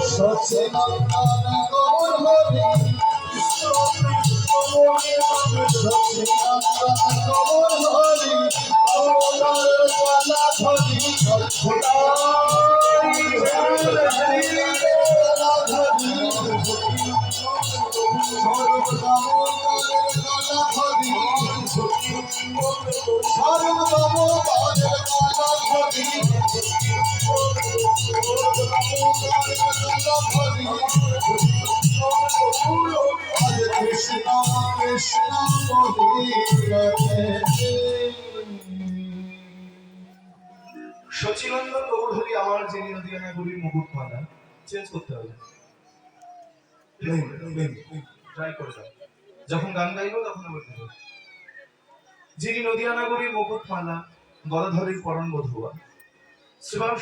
সচিনন্দন গৌর হরি সচিনন্দন গৌর হরি অবতার জ্বালা ধরি কৃষ্ণ কৃষ্ণ সচিনন্দন গৌরহরি আমার যিনি নদিয়ানা গুলির মুকুটমালা চেঞ্জ করতে হবে ট্রাই করে দাও যখন গান গাইবো তখন বলতে হবে যিনি নদিয়ানা গুলির মুকুটমালা গদাধরীর পরম বধুয়া শ্রীমান